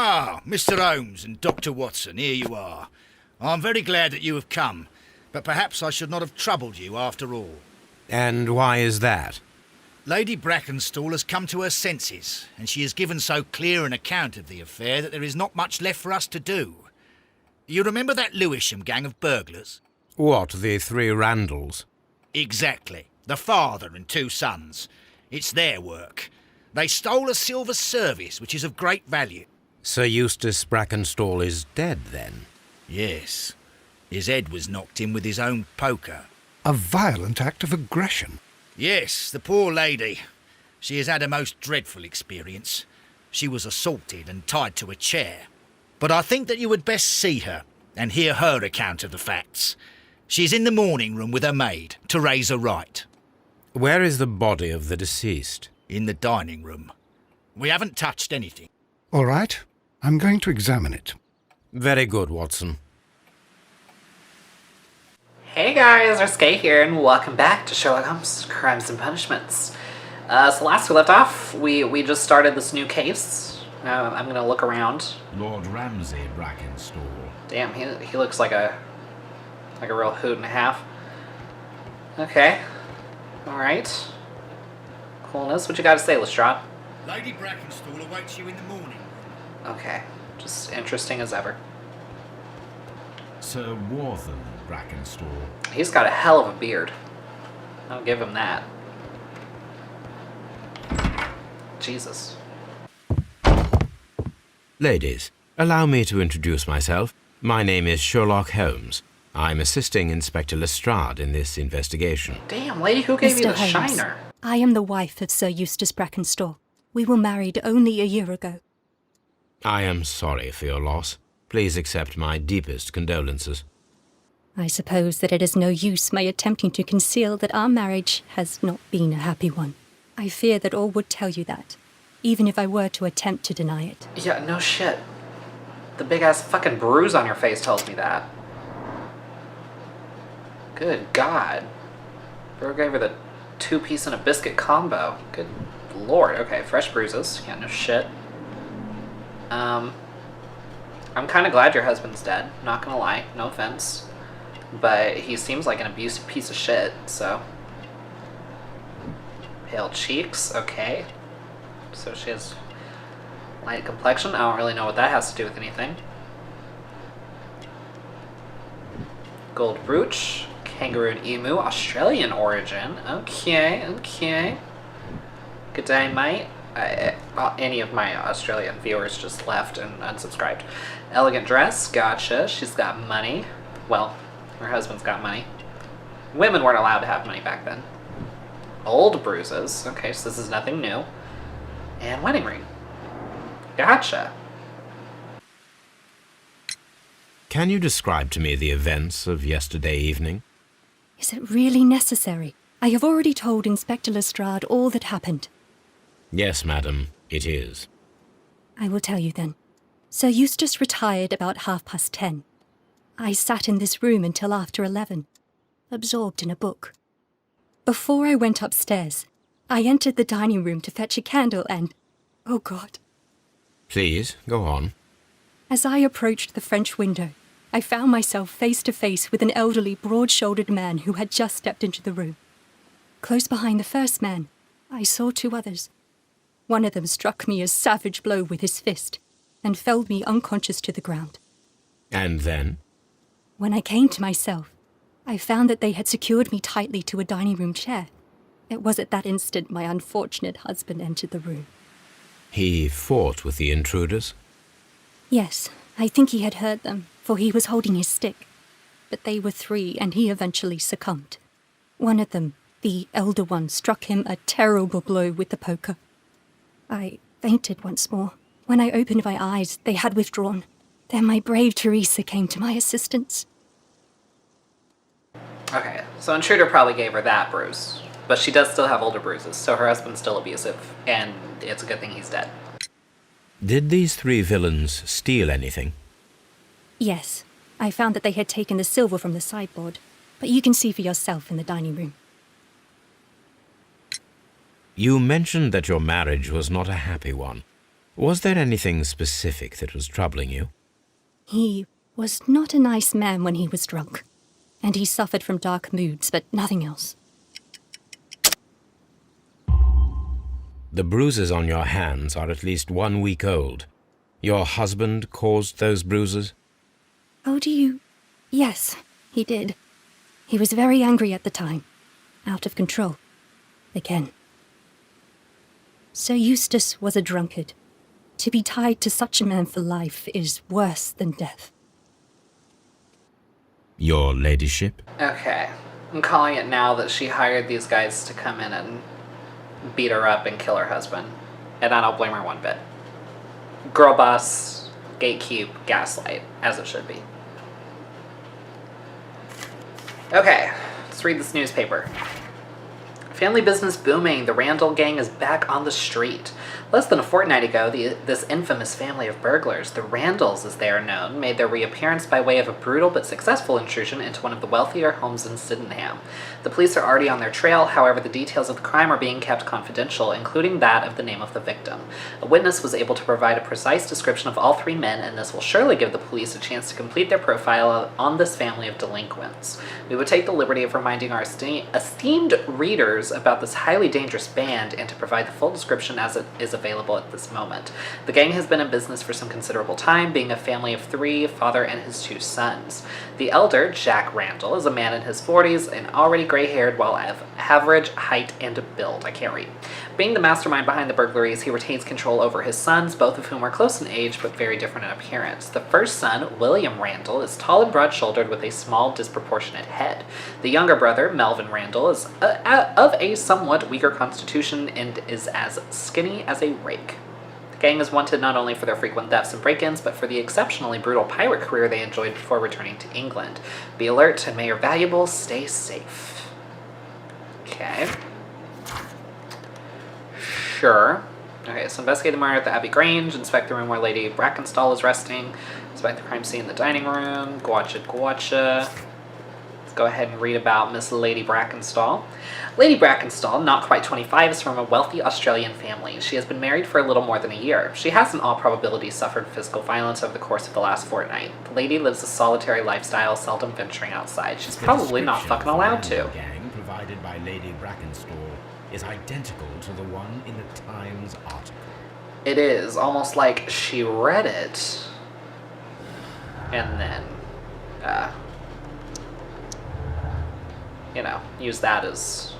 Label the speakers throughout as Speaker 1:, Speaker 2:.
Speaker 1: Ah, Mr. Holmes and Dr. Watson, here you are. I'm very glad that you have come, but perhaps I should not have troubled you after all.
Speaker 2: And why is that?
Speaker 1: Lady Brackenstall has come to her senses, and she has given so clear an account of the affair that there is not much left for us to do. You remember that Lewisham gang of burglars?
Speaker 2: What, the three Randalls?
Speaker 1: Exactly. The father and two sons. It's their work. They stole a silver service, which is of great value.
Speaker 2: Sir Eustace Brackenstall is dead, then?
Speaker 1: Yes. His head was knocked in with his own poker.
Speaker 3: A violent act of aggression.
Speaker 1: Yes, the poor lady. She has had a most dreadful experience. She was assaulted and tied to a chair. But I think that you would best see her and hear her account of the facts. She's in the morning room with her maid, Teresa Wright.
Speaker 2: Where is the body of the deceased?
Speaker 1: In the dining room. We haven't touched anything.
Speaker 3: All right, I'm going to examine it.
Speaker 2: Very good, Watson.
Speaker 4: Hey guys, Skate here, and welcome back to Sherlock Holmes Crimes and Punishments. So last we left off, we just started this new case. I'm gonna look around.
Speaker 5: Lord Ramsay Brackenstall.
Speaker 4: Damn, he looks like a real hoot and a half. Okay. Alright. Coolness. What you gotta say, Lestrade?
Speaker 1: Lady Brackenstall awaits you in the morning room.
Speaker 4: Okay. Just interesting as ever.
Speaker 5: Sir Warthen Brackenstall.
Speaker 4: He's got a hell of a beard. I'll give him that. Jesus.
Speaker 2: Ladies, allow me to introduce myself. My name is Sherlock Holmes. I'm assisting Inspector Lestrade in this investigation.
Speaker 4: Damn, lady, who gave you the
Speaker 6: Mr. Holmes,
Speaker 4: shiner?
Speaker 6: I am the wife of Sir Eustace Brackenstall. We were married only a year ago.
Speaker 2: I am sorry for your loss. Please accept my deepest condolences.
Speaker 6: I suppose that it is no use my attempting to conceal that our marriage has not been a happy one. I fear that all would tell you that, even if I were to attempt to deny it.
Speaker 4: Yeah, no shit. The big-ass fucking bruise on your face tells me that. Good God. Bro gave her the 2-piece and a biscuit combo. Good Lord. Okay, fresh bruises. Yeah, no shit. I'm kind of glad your husband's dead. Not gonna lie. No offense. But he seems like an abusive piece of shit, so. Pale cheeks. Okay. So she has light complexion. I don't really know what that has to do with anything. Gold brooch. Kangaroo and emu. Australian origin. Okay, okay. Good day, mate. Any of my Australian viewers just left and unsubscribed. Elegant dress. Gotcha. She's got money. Well, her husband's got money. Women weren't allowed to have money back then. Old bruises. Okay, so this is nothing new. And wedding ring. Gotcha.
Speaker 2: Can you describe to me the events of yesterday evening?
Speaker 6: Is it really necessary? I have already told Inspector Lestrade all that happened.
Speaker 2: Yes, madam, it is.
Speaker 6: I will tell you then. Sir Eustace retired about 10:30. I sat in this room until after 11, absorbed in a book. Before I went upstairs, I entered the dining room to fetch a candle and... oh God.
Speaker 2: Please, go on.
Speaker 6: As I approached the French window, I found myself face to face with an elderly, broad-shouldered man who had just stepped into the room. Close behind the first man, I saw 2 others. One of them struck me a savage blow with his fist and felled me unconscious to the ground.
Speaker 2: And then?
Speaker 6: When I came to myself, I found that they had secured me tightly to a dining room chair. It was at that instant my unfortunate husband entered the room.
Speaker 2: He fought with the intruders?
Speaker 6: Yes, I think he had heard them, for he was holding his stick. But they were 3, and he eventually succumbed. One of them, the elder one, struck him a terrible blow with the poker. I fainted once more. When I opened my eyes, they had withdrawn. Then my brave Teresa came to my assistance.
Speaker 4: Okay, so intruder probably gave her that bruise. But she does still have older bruises, so her husband's still abusive. And it's a good thing he's dead.
Speaker 2: Did these 3 villains steal anything?
Speaker 6: Yes, I found that they had taken the silver from the sideboard, but you can see for yourself in the dining room.
Speaker 2: You mentioned that your marriage was not a happy one. Was there anything specific that was troubling you?
Speaker 6: He was not a nice man when he was drunk, and he suffered from dark moods, but nothing else.
Speaker 2: The bruises on your hands are at least 1 week old. Your husband caused those bruises?
Speaker 6: Oh, do you? Yes, he did. He was very angry at the time. Out of control. Again. Sir Eustace was a drunkard. To be tied to such a man for life is worse than death.
Speaker 2: Your ladyship?
Speaker 4: Okay. I'm calling it now that she hired these guys to come in and beat her up and kill her husband. And I don't blame her one bit. Girl boss, gatekeep, gaslight, as it should be. Okay, let's read this newspaper. Family business booming. The Randall gang is back on the street. Less than a fortnight ago, this infamous family of burglars, the Randalls as they are known, made their reappearance by way of a brutal but successful intrusion into one of the wealthier homes in Sydenham. The police are already on their trail, however the details of the crime are being kept confidential, including that of the name of the victim. A witness was able to provide a precise description of all three men, and this will surely give the police a chance to complete their profile on this family of delinquents. We would take the liberty of reminding our esteemed readers about this highly dangerous band and to provide the full description as it is available at this moment. The gang has been in business for some considerable time, being a family of three, a father and his two sons. The elder, Jack Randall, is a man in his 40s and already gray-haired while of average height and build. I can't read. Being the mastermind behind the burglaries, he retains control over his sons, both of whom are close in age but very different in appearance. The first son, William Randall, is tall and broad-shouldered with a small, disproportionate head. The younger brother, Melvin Randall, is of a somewhat weaker constitution and is as skinny as a rake. The gang is wanted not only for their frequent thefts and break-ins, but for the exceptionally brutal pirate career they enjoyed before returning to England. Be alert and may your valuables stay safe. Okay. Sure. Okay, so investigate the murder at the Abbey Grange, inspect the room where Lady Brackenstall is resting, inspect the crime scene in the dining room, gotcha. Let's go ahead and read about Miss Lady Brackenstall. Lady Brackenstall, not quite 25, is from a wealthy Australian family. She has been married for a little more than a year. She has in all probability suffered physical violence over the course of the last fortnight. The lady lives a solitary lifestyle, seldom venturing outside. She's probably not fucking allowed to.
Speaker 5: The gang provided by Lady Brackenstall is identical to the one in the Times article.
Speaker 4: It is, almost like she read it, and then, use that as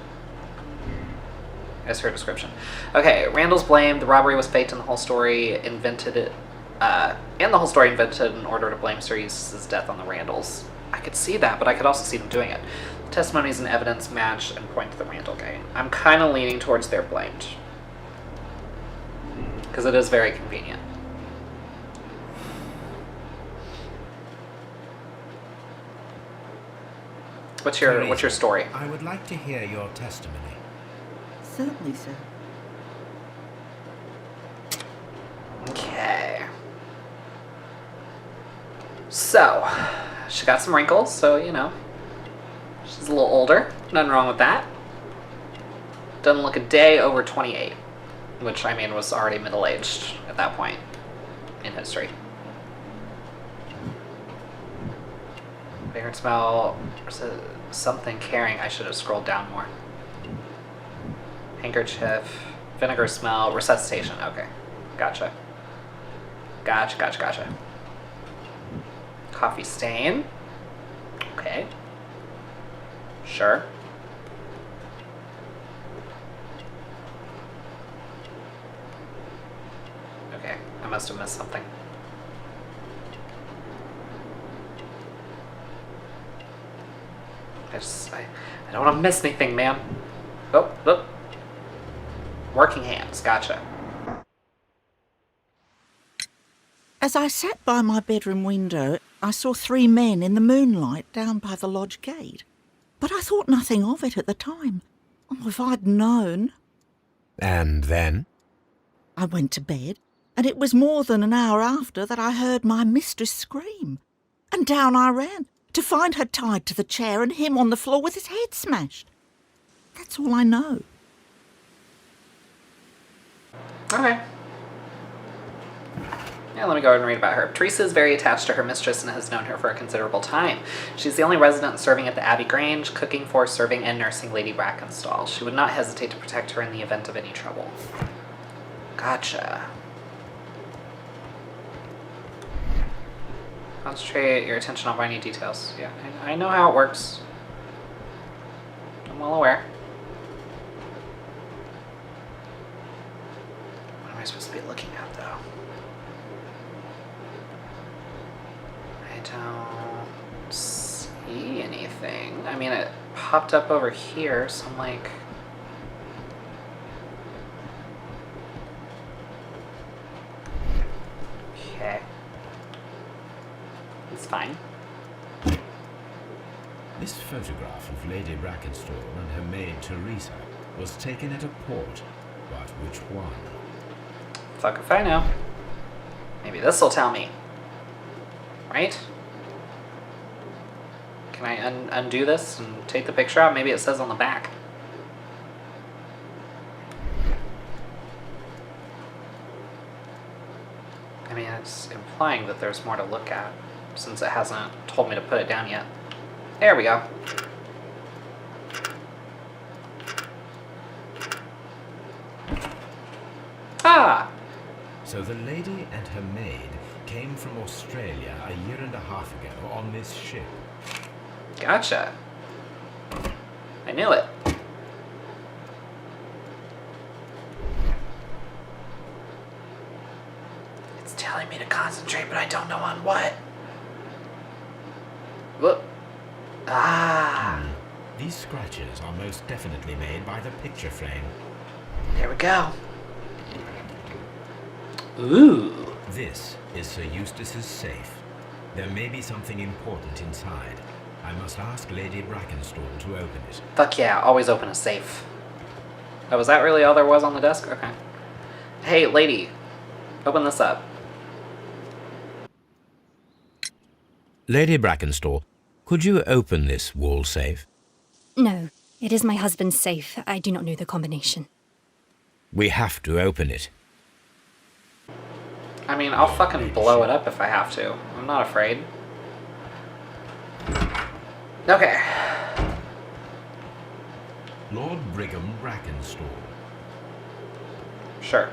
Speaker 4: her description. Okay, Randall's blamed. The robbery was faked, and the whole story invented in order to blame Sir Eustace's death on the Randalls. I could see that, but I could also see them doing it. Testimonies and evidence match and point to the Randall gang. I'm kind of leaning towards they're blamed. Because it is very convenient. What's your story?
Speaker 5: I would like to hear your testimony.
Speaker 7: Certainly, sir.
Speaker 4: Okay. So, she got some wrinkles, so, she's a little older. Nothing wrong with that. Doesn't look a day over 28, which, was already middle-aged at that point in history. Favorite smell, something caring. I should have scrolled down more. Handkerchief, vinegar smell, resuscitation. Okay, gotcha. Gotcha. Coffee stain. Okay. Sure. Okay, I must have missed something. I don't want to miss anything, man. Oh. Working hands, gotcha.
Speaker 7: As I sat by my bedroom window, I saw three men in the moonlight down by the lodge gate. But I thought nothing of it at the time. Oh, if I'd known.
Speaker 2: And then?
Speaker 7: I went to bed, and it was more than an hour after that I heard my mistress scream. And down I ran, to find her tied to the chair and him on the floor with his head smashed. That's all I know.
Speaker 4: Okay. Yeah, let me go ahead and read about her. Teresa is very attached to her mistress and has known her for a considerable time. She's the only resident serving at the Abbey Grange, cooking for, serving, and nursing Lady Brackenstall. She would not hesitate to protect her in the event of any trouble. Gotcha. Concentrate your attention on minute details. Yeah, I know how it works. I'm well aware. What am I supposed to be looking at, though? I don't see anything. I mean, it popped up over here, so I'm like... Okay. It's fine.
Speaker 5: This photograph of Lady Brackenstall and her maid Teresa was taken at a port, but which one?
Speaker 4: Fuck if I know. Maybe this'll tell me. Right? Can I undo this and take the picture out? Maybe it says on the back. I mean, it's implying that there's more to look at, since it hasn't told me to put it down yet. There we go. Ah!
Speaker 5: So the lady and her maid came from Australia a year and a half ago on this ship.
Speaker 4: Gotcha. I knew it. It's telling me to concentrate, but I don't know on what. Whoop. Ah.
Speaker 5: These scratches are most definitely made by the picture frame.
Speaker 4: There we go. Ooh.
Speaker 5: This is Sir Eustace's safe. There may be something important inside. I must ask Lady Brackenstall to open it.
Speaker 4: Fuck yeah, always open a safe. Oh, was that really all there was on the desk? Okay. Hey, lady. Open this up.
Speaker 2: Lady Brackenstall, could you open this wall safe?
Speaker 6: No, it is my husband's safe. I do not know the combination.
Speaker 2: We have to open it.
Speaker 4: I mean, I'll fucking blow it up if I have to. I'm not afraid. Okay.
Speaker 5: Lord Brigham Brackenstall.
Speaker 4: Sure.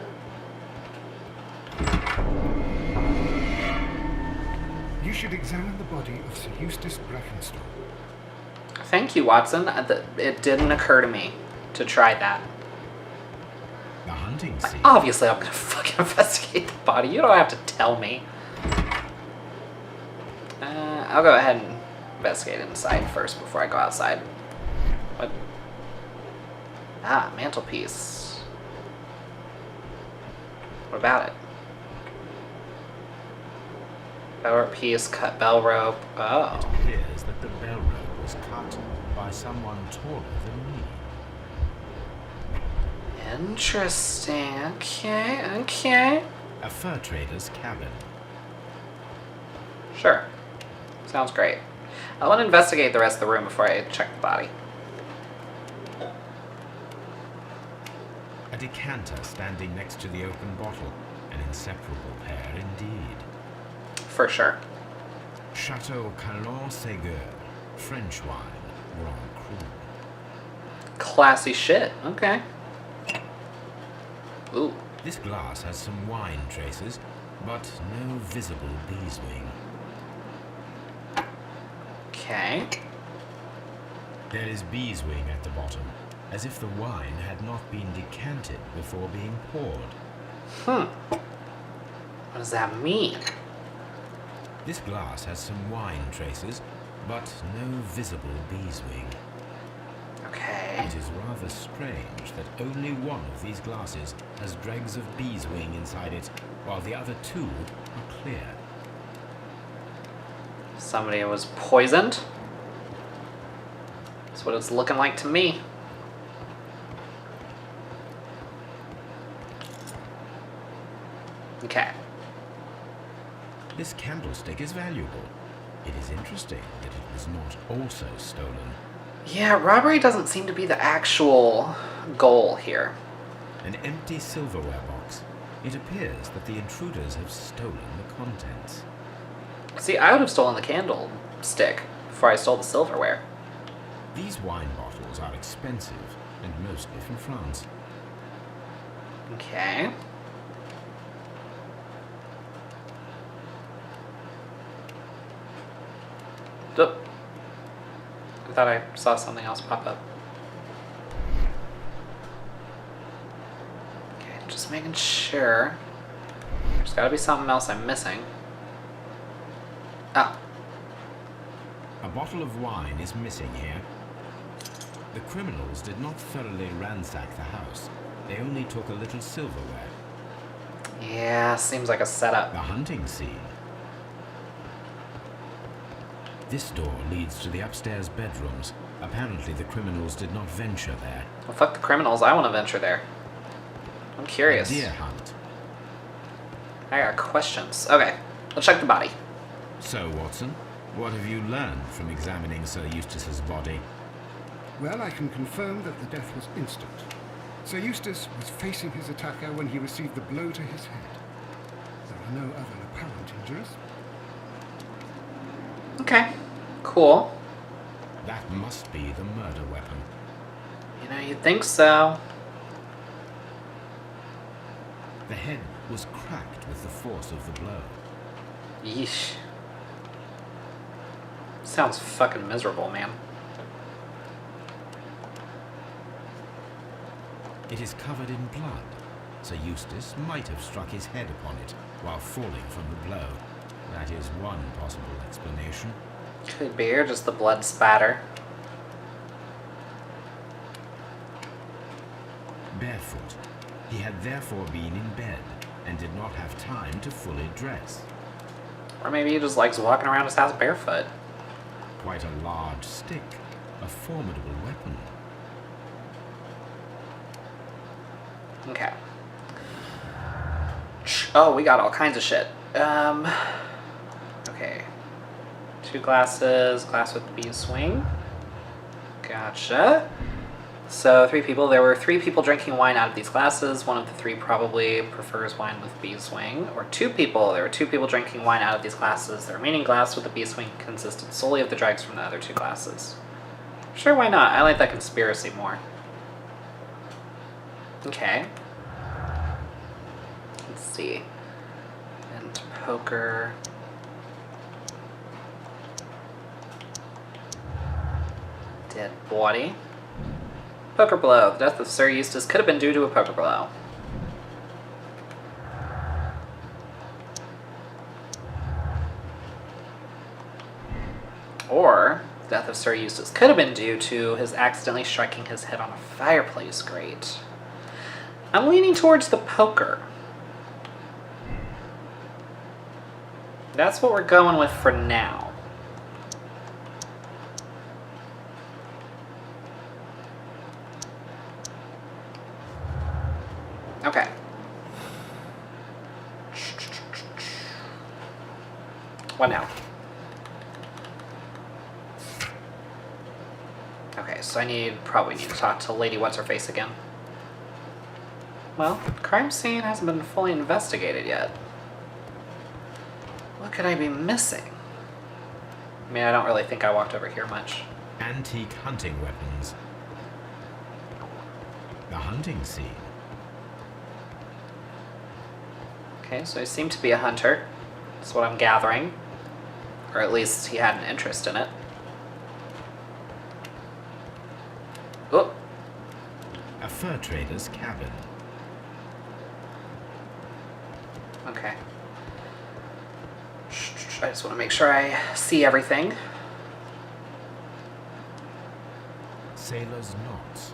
Speaker 3: You should examine the body of Sir Eustace Brackenstall.
Speaker 4: Thank you, Watson. It didn't occur to me to try that.
Speaker 5: The hunting scene.
Speaker 4: Obviously, I'm gonna fucking investigate the body. You don't have to tell me. I'll go ahead and investigate inside first before I go outside. What? Ah, mantelpiece. What about it? Bell piece, cut bell rope. Oh.
Speaker 5: It appears that the bell rope was cut by someone taller than me.
Speaker 4: Interesting. Okay.
Speaker 5: A fur trader's cabin.
Speaker 4: Sure. Sounds great. I want to investigate the rest of the room before I check the body.
Speaker 5: A decanter standing next to the open bottle. An inseparable pair indeed.
Speaker 4: For sure.
Speaker 5: Chateau Calon Ségur. French wine. Grand Cru.
Speaker 4: Classy shit. Okay. Ooh.
Speaker 5: This glass has some wine traces, but no visible beeswing.
Speaker 4: Okay.
Speaker 5: There is beeswing at the bottom, as if the wine had not been decanted before being poured.
Speaker 4: What does that mean?
Speaker 5: This glass has some wine traces, but no visible beeswing.
Speaker 4: Okay.
Speaker 5: It is rather strange that only one of these glasses has dregs of beeswing inside it, while the other two are clear.
Speaker 4: Somebody was poisoned. That's what it's looking like to me. Okay.
Speaker 5: This candlestick is valuable. It is interesting that it was not also stolen.
Speaker 4: Yeah, robbery doesn't seem to be the actual goal here.
Speaker 5: An empty silverware box. It appears that the intruders have stolen the contents.
Speaker 4: See, I would have stolen the candlestick before I stole the silverware.
Speaker 5: These wine bottles are expensive, and mostly from France.
Speaker 4: Okay. Oh. I thought I saw something else pop up. Okay, just making sure. There's gotta be something else I'm missing. Ah,
Speaker 5: A bottle of wine is missing here. The criminals did not thoroughly ransack the house. They only took a little silverware.
Speaker 4: yeah, seems like a setup.
Speaker 5: The hunting scene. This door leads to the upstairs bedrooms. Apparently the criminals did not venture there.
Speaker 4: Well, fuck the criminals, I want to venture there. I'm curious.
Speaker 5: Deer hunt.
Speaker 4: I got questions. Okay, let's check the body.
Speaker 5: So, Watson, what have you learned from examining Sir Eustace's body?
Speaker 3: Well, I can confirm that the death was instant. Sir Eustace was facing his attacker when he received the blow to his head. There are no other apparent injuries.
Speaker 4: Okay, cool.
Speaker 5: That must be the murder weapon.
Speaker 4: You know, you'd think so.
Speaker 5: The head was cracked with the force of the blow.
Speaker 4: Yeesh. Sounds fucking miserable, man.
Speaker 5: It is covered in blood. Sir Eustace might have struck his head upon it while falling from the blow. That is one possible explanation.
Speaker 4: Could be, or just the blood spatter.
Speaker 5: Barefoot. He had therefore been in bed and did not have time to fully dress.
Speaker 4: Or maybe he just likes walking around his house barefoot.
Speaker 5: Quite a large stick, a formidable weapon.
Speaker 4: Okay. Oh, we got all kinds of shit. Okay. 2 glasses, glass with bees swing. Gotcha. So 3 people. There were 3 people drinking wine out of these glasses. One of the 3 probably prefers wine with bee swing. Or 2 people. There were 2 people drinking wine out of these glasses. The remaining glass with the bee swing consisted solely of the dregs from the other 2 glasses. Sure, why not? I like that conspiracy more. Okay. Let's see. And poker. Dead body. Poker blow. The death of Sir Eustace could have been due to a poker blow. Or, the death of Sir Eustace could have been due to his accidentally striking his head on a fireplace grate. I'm leaning towards the poker. That's what we're going with for now. Okay. What now? Okay, so I probably need to talk to Lady What's-Her-Face again. Well, crime scene hasn't been fully investigated yet. What could I be missing? I mean, I don't really think I walked over here much.
Speaker 5: Antique hunting weapons. The hunting scene.
Speaker 4: Okay, so he seemed to be a hunter. That's what I'm gathering. Or at least he had an interest in it. Oh,
Speaker 5: A fur trader's cabin.
Speaker 4: okay. I just want to make sure I see everything.
Speaker 5: Sailor's knots.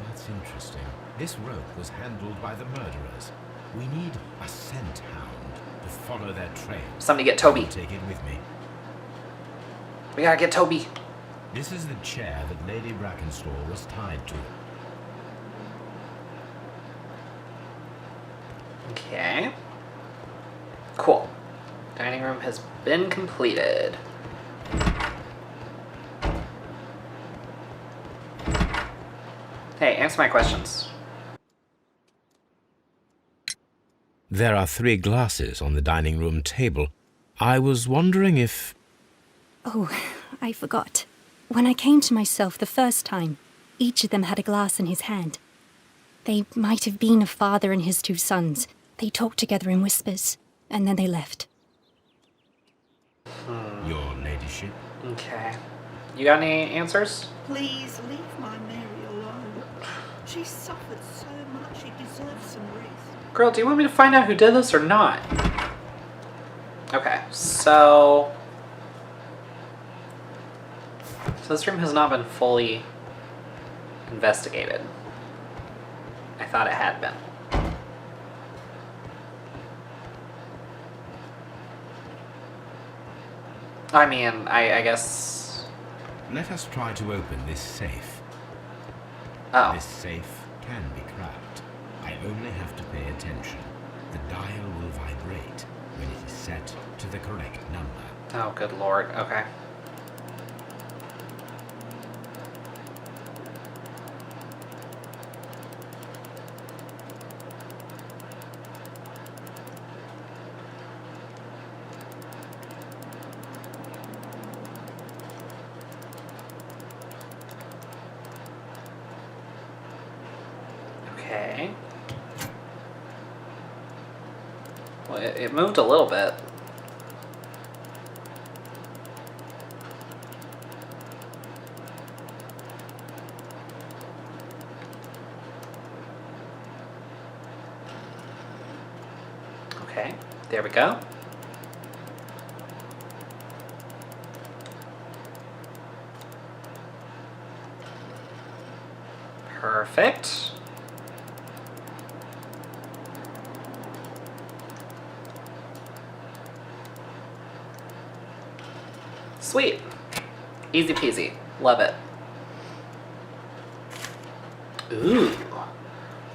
Speaker 5: That's interesting. This rope was handled by the murderers. We need a scent hound to follow their trail.
Speaker 4: Somebody get Toby.
Speaker 5: I'll take it with me.
Speaker 4: We gotta get Toby.
Speaker 5: This is the chair that Lady Brackenstall was tied to.
Speaker 4: Okay. Cool. Dining room has been completed. Hey, answer my questions.
Speaker 2: There are 3 glasses on the dining room table. I was wondering if...
Speaker 6: Oh, I forgot. When I came to myself the first time, each of them had a glass in his hand. They might have been a father and his 2 sons. They talked together in whispers, and then they left.
Speaker 5: Your ladyship.
Speaker 4: Okay. You got any answers?
Speaker 7: Please leave my Mary alone. She suffered so much, she deserves some rest.
Speaker 4: Girl, do you want me to find out who did this or not? Okay, so this room has not been fully investigated. I thought it had been. I mean, I guess...
Speaker 5: Let us try to open this safe.
Speaker 4: Oh.
Speaker 5: This safe can be cracked. I only have to pay attention. The dial will vibrate when it is set to the correct number.
Speaker 4: Oh, good lord. Okay. Okay. Well, it moved a little bit. Okay, there we go. Perfect. Sweet. Easy peasy. Love it. Ooh.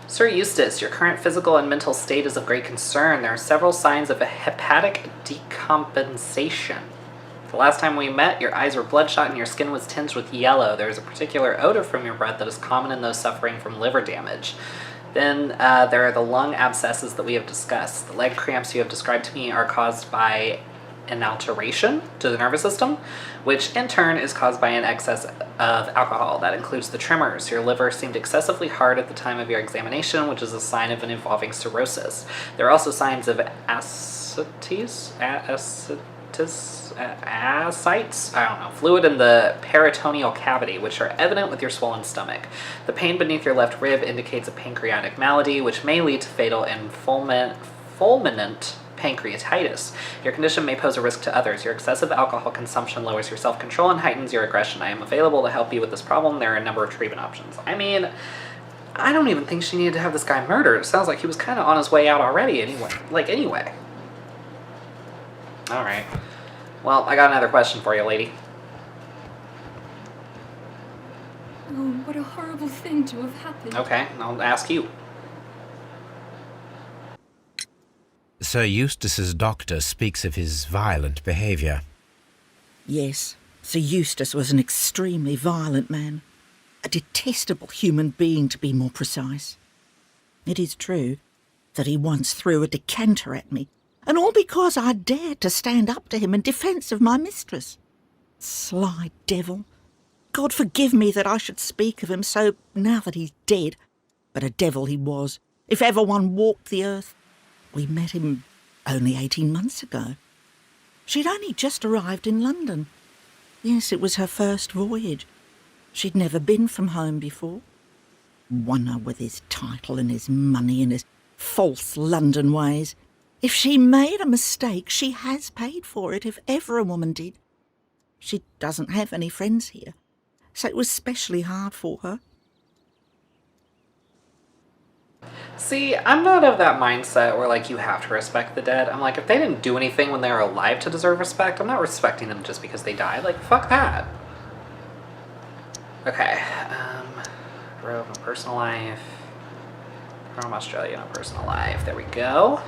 Speaker 4: Sir Eustace, your current physical and mental state is of great concern. There are several signs of a hepatic decompensation. The last time we met, your eyes were bloodshot and your skin was tinged with yellow. There is a particular odor from your breath that is common in those suffering from liver damage. Then there are the lung abscesses that we have discussed. The leg cramps you have described to me are caused by an alteration to the nervous system, which in turn is caused by an excess of alcohol. That includes the tremors. Your liver seemed excessively hard at the time of your examination, which is a sign of an evolving cirrhosis. There are also signs of ascites, fluid in the peritoneal cavity, which are evident with your swollen stomach. The pain beneath your left rib indicates a pancreatic malady, which may lead to fatal and fulminant pancreatitis. Your condition may pose a risk to others. Your excessive alcohol consumption lowers your self-control and heightens your aggression. I am available to help you with this problem. There are a number of treatment options. I mean, I don't even think she needed to have this guy murdered. It sounds like he was kind of on his way out already anyway. Anyway. Alright. Well, I got another question for you, lady.
Speaker 6: Oh, what a horrible thing to have happened.
Speaker 4: Okay, I'll ask you.
Speaker 2: Sir Eustace's doctor speaks of his violent behaviour.
Speaker 7: Yes, Sir Eustace was an extremely violent man. A detestable human being, to be more precise. It is true that he once threw a decanter at me, and all because I dared to stand up to him in defence of my mistress. Sly devil. God forgive me that I should speak of him so now that he's dead. But a devil he was, if ever one walked the earth. We met him only 18 months ago. She'd only just arrived in London. Yes, it was her first voyage. She'd never been from home before. Wonder with his title and his money and his false London ways. If she made a mistake, she has paid for it, if ever a woman did. She doesn't have any friends here, so it was specially hard for her.
Speaker 4: See, I'm not of that mindset where, you have to respect the dead. I'm like, if they didn't do anything when they were alive to deserve respect, I'm not respecting them just because they died. Fuck that. Okay, Grove, no personal life. From Australia, no personal life. There we go.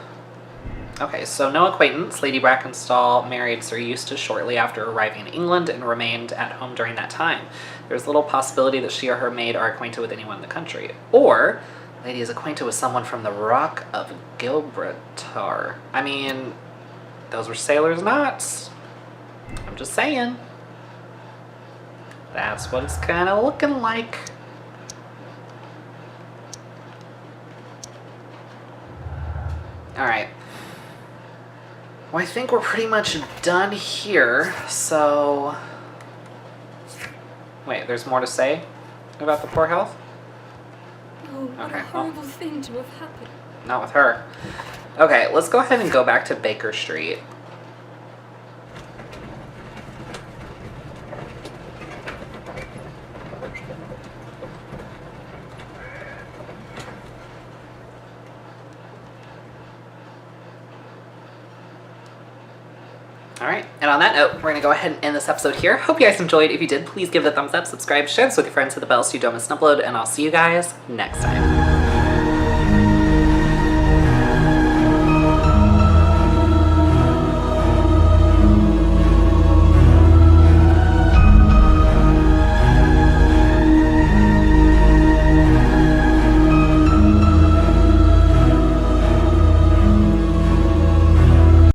Speaker 4: Okay, so no acquaintance. Lady Brackenstall married Sir Eustace shortly after arriving in England and remained at home during that time. There's little possibility that she or her maid are acquainted with anyone in the country. Or Lady is acquainted with someone from the Rock of Gibraltar. I mean, those were sailors' knots. I'm just saying. That's what it's kind of looking like. Alright. Well, I think we're pretty much done here, so... Wait, there's more to say about the poor health?
Speaker 6: Oh, what
Speaker 4: Okay,
Speaker 6: a horrible thing to have happened.
Speaker 4: Not with her. Okay, let's go ahead and go back to Baker Street. Alright, and on that note, we're going to go ahead and end this episode here. Hope you guys enjoyed. If you did, please give it a thumbs up, subscribe, share this with your friends, hit the bell so you don't miss an upload, and I'll see you guys next time.